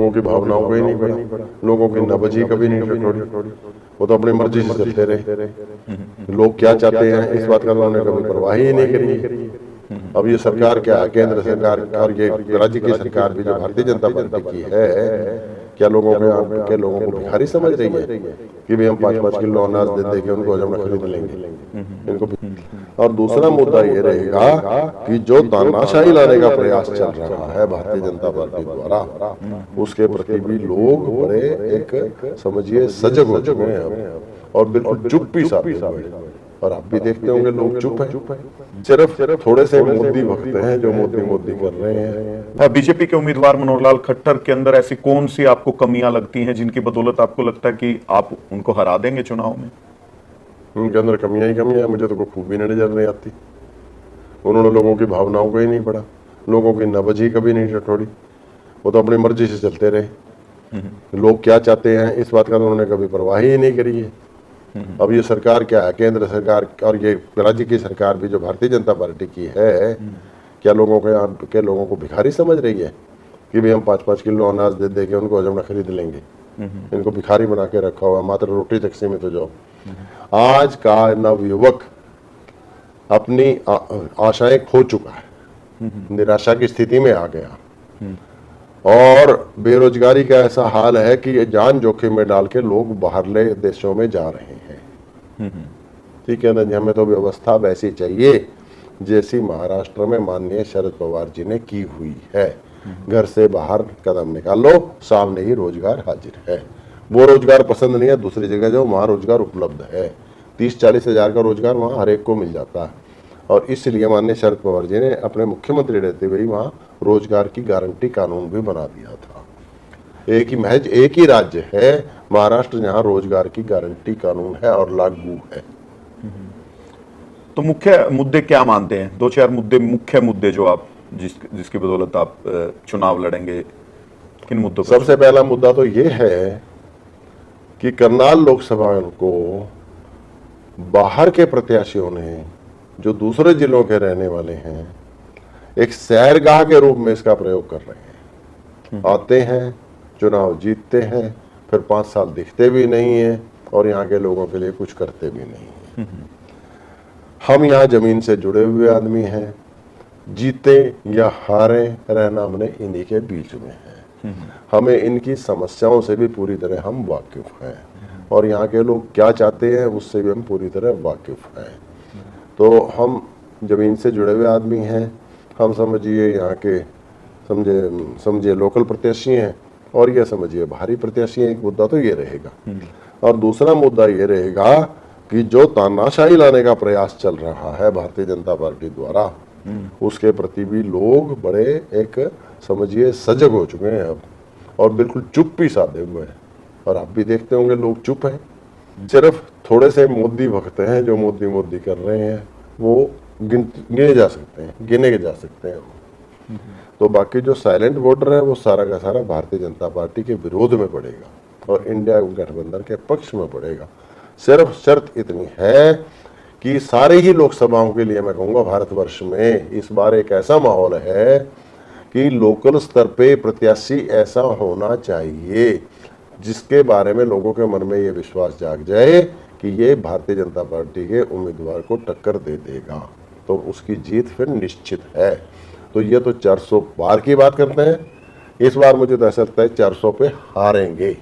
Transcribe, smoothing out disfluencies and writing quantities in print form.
लोगों की भावनाओं को ही नहीं पढ़ा, लोगों की नब्ज ही कभी नहीं टटोली। वो तो अपनी मर्जी से चलते रहे। लोग क्या चाहते हैं इस बात का उन्होंने कभी परवाह ही नहीं करी। अब ये सरकार क्या है, केंद्र सरकार और ये राज्य की सरकार भी जो भारतीय जनता पार्टी की है, क्या लोगों के लोगों को भिखारी समझ रही है कि भाई हम 5-5 किलो अनाज दे के उनको हम खरीद लेंगे इनको। और दूसरा मुद्दा ये रहेगा कि जो तानाशाही लाने का प्रयास चल रहा है भारतीय जनता पार्टी द्वारा, उसके प्रति भी लोग बड़े एक समझिए सजग हो चुके हैं अब, और बिल्कुल चुप भी साधे हुए हैं। और आप भी देखते होंगे लोग चुप है, सिर्फ थोड़े से मोदी भक्त हैं जो मोदी कर रहे हैं। बीजेपी के उम्मीदवार मनोहर लाल खट्टर के अंदर ऐसी कौन सी आपको कमियां लगती हैं जिनकी बदौलत आपको लगता है कि आप उनको हरा देंगे चुनाव में? उनके अंदर कमियां ही कमियां, मुझे तो कोई खूबी नजर नहीं आती। उन्होंने लोगों की भावनाओं को ही नहीं पढ़ा, लोगों की नब्ज ही कभी नहीं टटोली। वो तो अपनी मर्जी से चलते रहे। लोग क्या चाहते हैं इस बात का उन्होंने कभी परवाह ही नहीं करी है। अब ये सरकार क्या है, केंद्र सरकार और ये राज्य की सरकार भी जो भारतीय जनता पार्टी की है, क्या लोगों को भिखारी समझ रही है कि भाई हम 5-5 किलो अनाज दे के उनको हम खरीद लेंगे। इनको भिखारी बना के रखा हुआ, मात्र रोटी तक सीमित हो जाओ। आज का नवयुवक अपनी आशाएं खो चुका है, निराशा की स्थिति में आ गया, और बेरोजगारी का ऐसा हाल है कि ये जान जोखिम में डाल के लोग बाहरले देशों में जा रहे हैं। ठीक है ना जी, हमें तो व्यवस्था वैसी चाहिए जैसी महाराष्ट्र में माननीय शरद पवार जी ने की हुई है। घर से बाहर कदम निकालो, सामने ही रोजगार हाजिर है। वो रोजगार पसंद नहीं है, दूसरी जगह जो वहाँ रोजगार उपलब्ध है। 30-40 हजार का रोजगार वहाँ हर एक को मिल जाता है, और इसलिए माननीय शरद पवार जी ने अपने मुख्यमंत्री रहते हुए वहाँ रोजगार की गारंटी कानून भी बना दिया था। महज एक ही राज्य है महाराष्ट्र जहाँ रोजगार की गारंटी कानून है और लागू है। तो मुख्य मुद्दे क्या मानते हैं? 2-4 मुख्य मुद्दे जो आप जिसकी बदौलत आप चुनाव लड़ेंगे, किन मुद्दों पर? सबसे पहला मुद्दा तो ये है कि करनाल लोकसभा को बाहर के प्रत्याशियों ने, जो दूसरे जिलों के रहने वाले हैं, एक सैरगाह के रूप में इसका प्रयोग कर रहे हैं। आते हैं, चुनाव जीतते हैं, फिर 5 साल दिखते भी नहीं है और यहाँ के लोगों के लिए कुछ करते भी नहीं है। हम यहाँ जमीन से जुड़े हुए आदमी हैं, जीते या हारे रहना हमने इन्हीं के बीच में है। हमें इनकी समस्याओं से भी पूरी तरह हम वाकिफ हैं, और यहाँ के लोग क्या चाहते हैं उससे भी हम पूरी तरह वाकिफ हैं। तो हम जमीन से जुड़े हुए आदमी हैं, हम समझिए यहाँ के समझिए लोकल प्रत्याशी हैं, और यह समझिए बाहरी प्रत्याशी हैं। एक मुद्दा तो ये रहेगा, और दूसरा मुद्दा ये रहेगा कि जो तानाशाही लाने का प्रयास चल रहा है भारतीय जनता पार्टी द्वारा, उसके प्रति भी लोग बड़े एक समझिए सजग हो चुके हैं अब, और बिल्कुल चुप भी साधे हुए हैं। और आप भी देखते होंगे लोग चुप हैं, सिर्फ थोड़े से मोदी भक्त हैं जो मोदी कर रहे हैं, वो गिने जा सकते हैं। तो बाकी जो साइलेंट वोटर है वो सारा का सारा भारतीय जनता पार्टी के विरोध में पड़ेगा और इंडिया गठबंधन के पक्ष में पड़ेगा। सिर्फ शर्त इतनी है कि सारे ही लोकसभाओं के लिए मैं कहूँगा भारतवर्ष में इस बार एक ऐसा माहौल है कि लोकल स्तर पे प्रत्याशी ऐसा होना चाहिए जिसके बारे में लोगों के मन में ये विश्वास जाग जाए कि ये भारतीय जनता पार्टी के उम्मीदवार को टक्कर दे देगा, तो उसकी जीत फिर निश्चित है। तो ये तो 400 पार की बात करते हैं, इस बार मुझे तो ऐसा लगता है 400 पे हारेंगे।